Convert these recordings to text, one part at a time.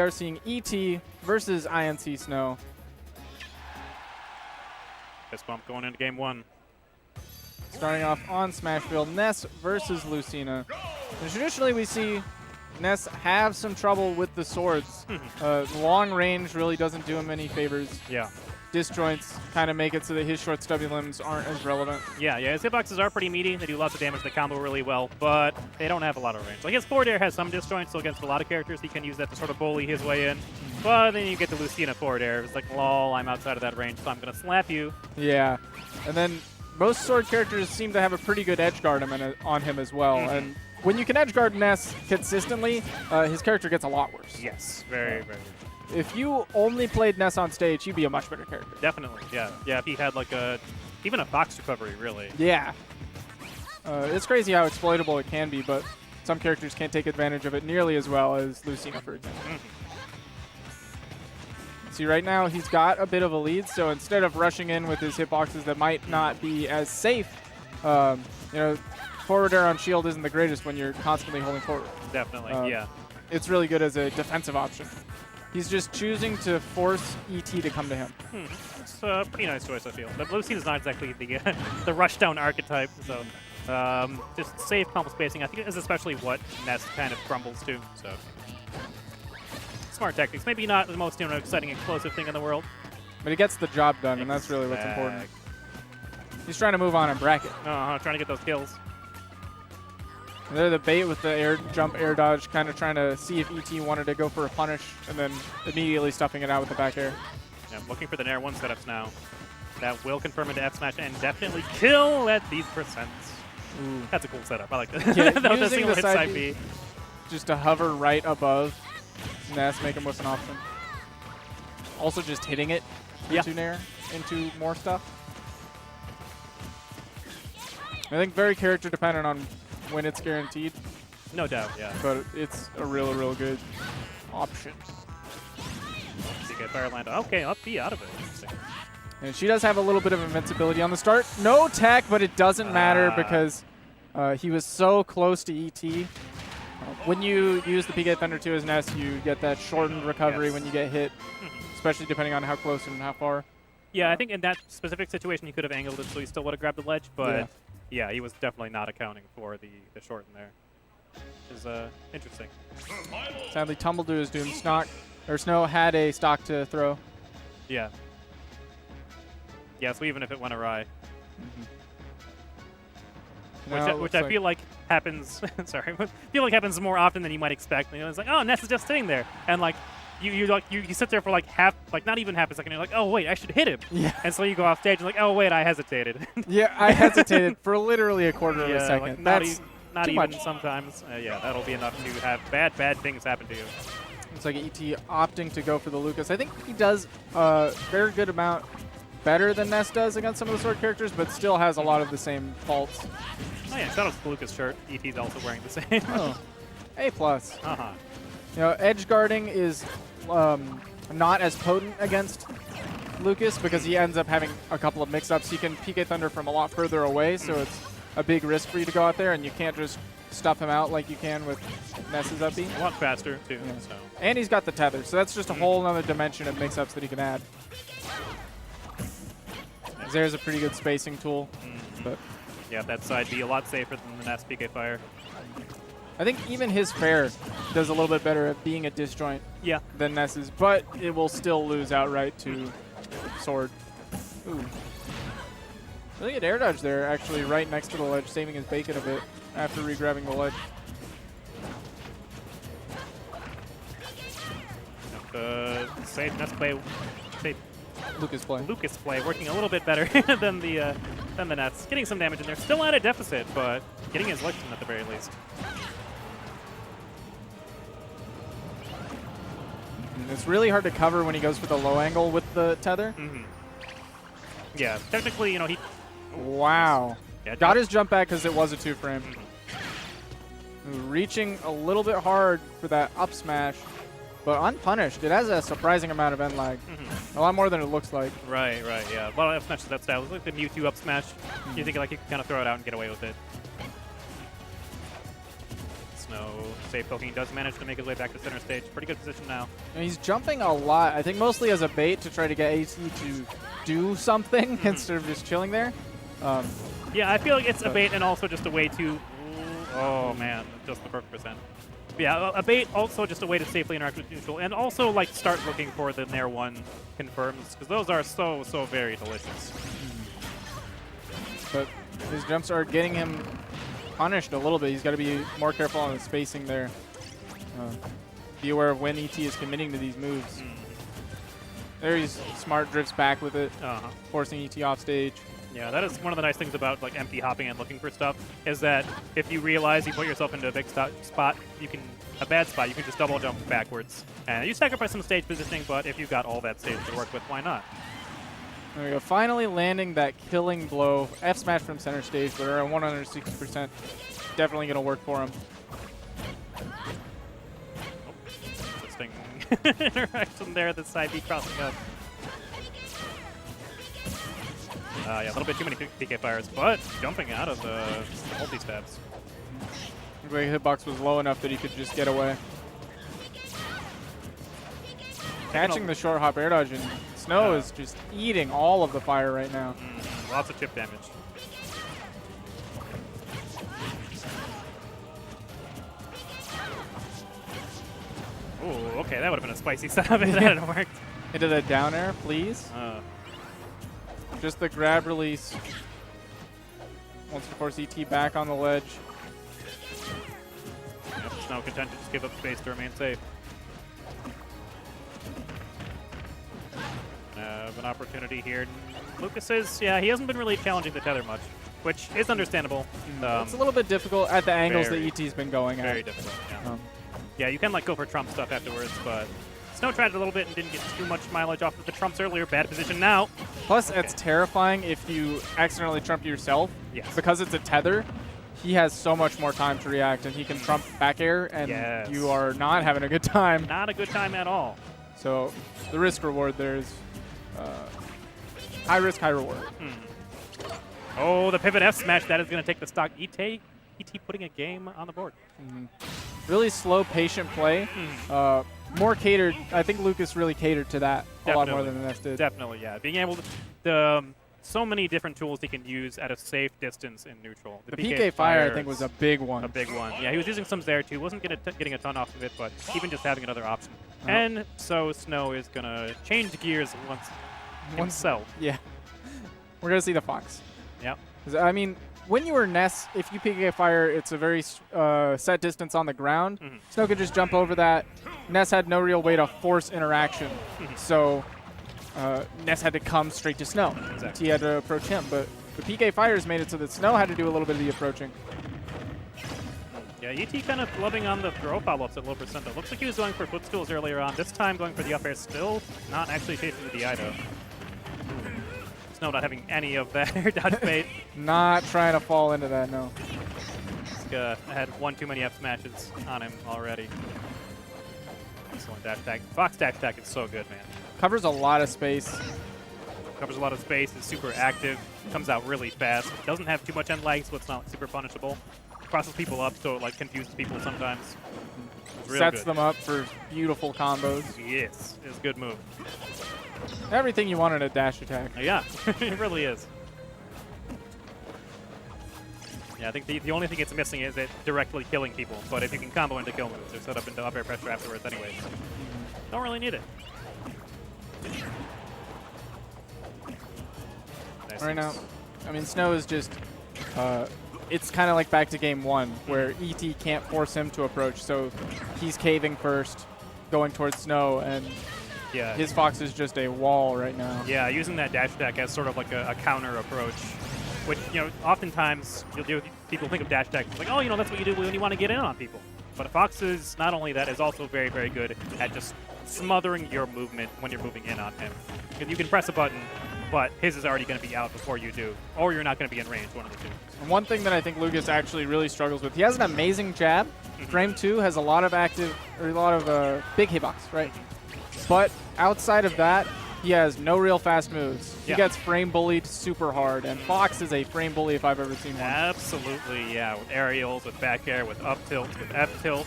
We are seeing ET versus INC Snow. Fist bump going into game one. Starting off on Smashville, Ness versus Lucina. And traditionally, we see Ness have some trouble with the swords. Long range really doesn't do him any favors. Yeah. Disjoints kind of make it so that his short stubby limbs aren't as relevant. Yeah, his hitboxes are pretty meaty. They do lots of damage. They combo really well, but they don't have a lot of range. Like his forward air has some disjoints, so against a lot of characters, he can use that to sort of bully his way in. But then you get the Lucina forward air. It's like, lol, I'm outside of that range, so I'm going to slap you. Yeah. And then most sword characters seem to have a pretty good edge guard on him as well. And when you can edge guard Ness consistently, his character gets a lot worse. Yes, very, very. If you only played Ness on stage, he'd be a much better character. Definitely, yeah. Yeah, if he had like even a Fox recovery, really. Yeah. It's crazy how exploitable it can be, but some characters can't take advantage of it nearly as well as Lucina, for example. See, right now he's got a bit of a lead, so instead of rushing in with his hitboxes that might not be as safe, you know, forward air on shield isn't the greatest when you're constantly holding forward. Definitely, yeah. It's really good as a defensive option. He's just choosing to force ET to come to him. It's a pretty nice choice, I feel. But Lucina's not exactly the the rushdown archetype, so just safe combo spacing, I think, is especially what Ness kind of crumbles to. So smart tactics. Maybe not the most exciting explosive thing in the world, but he gets the job done, and that's really what's important. He's trying to move on and bracket. Trying to get those kills. And they're the bait with the air jump, air dodge, kind of trying to see if ET wanted to go for a punish, and then immediately stuffing it out with the back air. Yeah, I'm looking for the Nair 1 setups now. That will confirm into F smash and definitely kill at these percents. Ooh. That's a cool setup. I like that. Yeah, that was a using single the hit side B. Just to hover right above Ness, make him with an option. Also just hitting it into Nair, into more stuff. I think very character dependent on when it's guaranteed. No doubt, yeah. But it's a real good option. CK Fireland. Okay, up B out of it. Interesting. And she does have a little bit of invincibility on the start. No tech, but it doesn't matter because he was so close to ET. When you use the PK Thunder 2 as Ness, you get that shortened recovery when you get hit, especially depending on how close and how far. Yeah, I think in that specific situation, he could have angled it so he still would have grabbed the ledge, but yeah, he was definitely not accounting for the shorten there. Which is interesting. Sadly, Tumble to his doom. Snow had a stock to throw. Yeah. Yeah, so even if it went awry. Which I feel like happens. Sorry, I feel like happens more often than you might expect. You know, it's like, oh, Ness is just sitting there, and like you sit there for like not even half a second. You're like, oh wait, I should hit him. Yeah. And so you go off stage and like, oh wait, I hesitated. Yeah, I hesitated for literally a quarter of a second. Like not even much. Sometimes. Yeah, that'll be enough to have bad things happen to you. It's like ET opting to go for the Lucas. I think he does a very good amount better than Ness does against some of the sword characters, but still has a lot of the same faults. Oh yeah, shout out to the Lucas shirt. ET's also wearing the same. Oh, A+. Uh-huh. You know, edge guarding is not as potent against Lucas because he ends up having a couple of mix-ups. He can PK Thunder from a lot further away, so it's a big risk for you to go out there, and you can't just stuff him out like you can with Ness's up B. A lot faster, too. Yeah. So. And he's got the tether, so that's just a whole other dimension of mix-ups that he can add. There's a pretty good spacing tool. But yeah, that side B a lot safer than the Ness PK Fire. I think even his fair does a little bit better at being a disjoint than Ness's, but it will still lose outright to sword. Ooh. Really good air dodge there, actually, right next to the ledge, saving his bacon a bit after re-grabbing the ledge. Safe Ness play. Safe Lucas play working a little bit better than the Nets. Getting some damage in there. Still at a deficit, but getting his licks in at the very least. It's really hard to cover when he goes for the low angle with the tether. Yeah, technically, you know, he... Wow. Yeah, got his jump back because it was a 2-frame. Reaching a little bit hard for that up smash, but unpunished. It has a surprising amount of end lag. A lot more than it looks like. Right, yeah. Well, F smash that style. It's like the Mewtwo up smash. You think like you can kind of throw it out and get away with it. Snow safe poking does manage to make his way back to center stage. Pretty good position now. And he's jumping a lot, I think mostly as a bait to try to get AT to do something instead of just chilling there. Yeah, I feel like it's a bait and also just a way to... Oh, man, just the perfect percent. Yeah, a bait, also just a way to safely interact with neutral, and also like start looking for the Nair 1 confirms, because those are so very delicious. But his jumps are getting him punished a little bit. He's got to be more careful on the spacing there. Be aware of when ET is committing to these moves. There he's smart, drifts back with it, forcing ET off stage. Yeah, that is one of the nice things about like empty hopping and looking for stuff, is that if you realize you put yourself into a big spot, you can you can just double jump backwards. And you sacrifice some stage positioning, but if you've got all that stage to work with, why not? There we go, finally landing that killing blow. F smash from center stage, but around 160%. Definitely going to work for him. Interesting interaction there, the side B crossing up. Yeah, a little bit too many PK fires, but jumping out of the multi-stabs. The hitbox was low enough that he could just get away. Catching the short hop air dodge, and Snow is just eating all of the fire right now. Lots of chip damage. Ooh, okay, that would have been a spicy setup if that had worked. Into the down air, please. Just the grab release. Wants to force ET back on the ledge. Yep, Snow content to just give up space to remain safe. An opportunity here. Lucas is, yeah, he hasn't been really challenging the tether much, which is understandable. It's a little bit difficult at the angles that ET's been going at. Very difficult, yeah. Yeah, you can like go for Trump stuff afterwards, but Snow tried it a little bit and didn't get too much mileage off of the Trumps earlier. Bad position now. Plus, it's terrifying if you accidentally Trump yourself. Yes. Because it's a tether, he has so much more time to react, and he can Trump back air, and you are not having a good time. Not a good time at all. So the risk reward there is high risk, high reward. Oh, the pivot F smash. That is going to take the stock. ET putting a game on the board. Really slow, patient play. More catered. I think Lucas really catered to that a lot more than Ness did. Definitely, yeah. Being able to, so many different tools he can use at a safe distance in neutral. The PK fire, I think, was a big one. A big one. Yeah, he was using some there too. Wasn't getting a ton off of it, but even just having another option. And so Snow is going to change gears once himself. Yeah. We're going to see the Fox. Yep. I mean, when you were Ness, if you PK fire, it's a very set distance on the ground. Snow could just jump over that. Ness had no real way to force interaction. So Ness had to come straight to Snow. Exactly. He had to approach him. But the PK fires made it so that Snow had to do a little bit of the approaching. Yeah, ET kind of loving on the throw follow-ups at low percent. It looks like he was going for footstools earlier on. This time going for the up air, still not actually chasing the DI though. Snow not having any of that air dodge bait. Not trying to fall into that, no. Had one too many F smashes on him already. Excellent dash tag. Fox dash tag is so good, man. Covers a lot of space. Covers a lot of space, is super active, comes out really fast. Doesn't have too much end lag, so it's not super punishable. Crosses people up, so it like confuses people sometimes. Sets them up for beautiful combos. Yes, it's a good move. Everything you want in a dash attack. Yeah, it really is. Yeah, I think the only thing it's missing is it directly killing people. But if you can combo into kill moves, they're set up into up air pressure afterwards anyways. Don't really need it. Nice. Right now, I mean, Snow is just, it's kind of like back to game one, where ET can't force him to approach, so he's caving first, going towards Snow, and yeah, his Fox is just a wall right now. Yeah, using that dash attack as sort of like a counter approach, which, you know, oftentimes people think of dash attack like, oh, you know, that's what you do when you want to get in on people. But Fox is not only that, is also very, very good at just smothering your movement when you're moving in on him. You can press a button, but his is already going to be out before you do, or you're not going to be in range, one of the two. And one thing that I think Lucas actually really struggles with, he has an amazing jab. Frame 2 has a lot of big hitbox, right? But outside of that, he has no real fast moves. He Yeah. gets frame bullied super hard, and Fox is a frame bully if I've ever seen one. Absolutely, yeah. With aerials, with back air, with up tilt, with F tilt.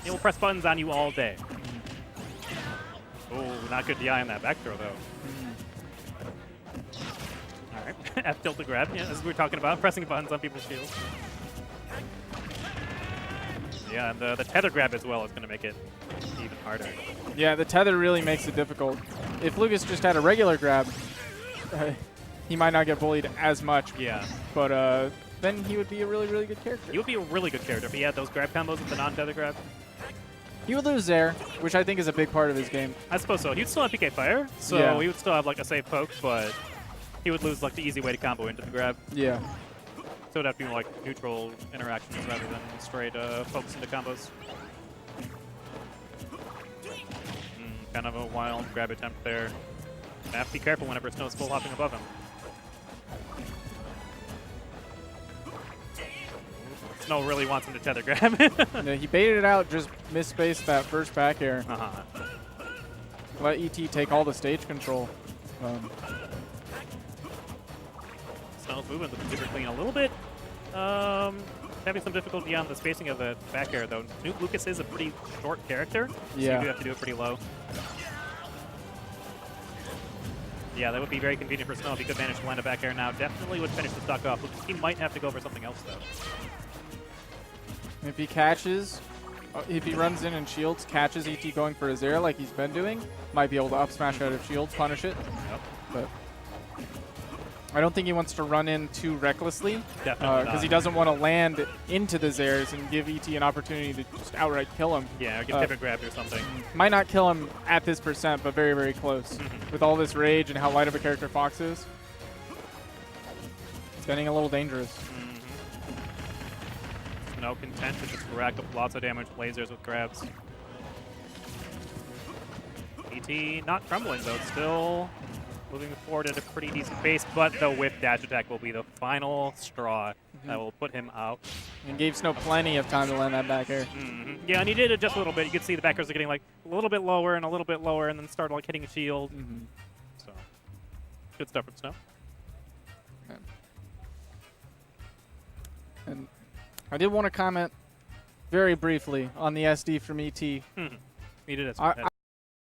He will press buttons on you all day. Oh, not good DI on that back throw, though. All right, F tilt to grab. Yeah, as we were talking about, pressing buttons on people's shields. Yeah, and the tether grab as well is going to make it even harder. Yeah, the tether really makes it difficult. If Lucas just had a regular grab, he might not get bullied as much. Yeah. But then he would be a really, really good character. He would be a really good character if he had those grab combos with the non-tether grab. He would lose there, which I think is a big part of his game. I suppose so. He'd still have PK Fire, so Yeah. he would still have like a safe poke, but he would lose like the easy way to combo into the grab. Yeah. So it would have to be like neutral interactions rather than straight focus into combos. Kind of a wild grab attempt there. Have to be careful whenever Snow's full hopping above him. Snow really wants him to tether grab. Yeah, he baited it out, just misspaced that first back air. Let ET take all the stage control. Snow's moving super clean a little bit. Having some difficulty on the spacing of the back air, though. Nuke Lucas is a pretty short character, so Yeah. you do have to do it pretty low. Yeah, that would be very convenient for Snow if he could manage to land a back air now. Definitely would finish the stock off. He might have to go for something else, though. If he catches, if he runs in and shields, catches ET going for his air like he's been doing, might be able to up smash out of shields, punish it. Yep. But I don't think he wants to run in too recklessly. Definitely Because he not. doesn't want to land into the Zairs and give ET an opportunity to just outright kill him. Yeah, or get pivot grabbed or something. Might not kill him at this percent, but very, very close. With all this rage and how light of a character Fox is, it's getting a little dangerous. No content to just rack up lots of damage with lasers with grabs. ET not crumbling, though. Still moving forward at a pretty decent pace, but the whip dash attack will be the final straw that will put him out. And gave Snow plenty of time to land that back air. Yeah, and he did it just a little bit. You could see the back airs are getting like a little bit lower and a little bit lower, and then started like hitting a shield. So good stuff from Snow. And I did want to comment very briefly on the SD from ET. Needed it.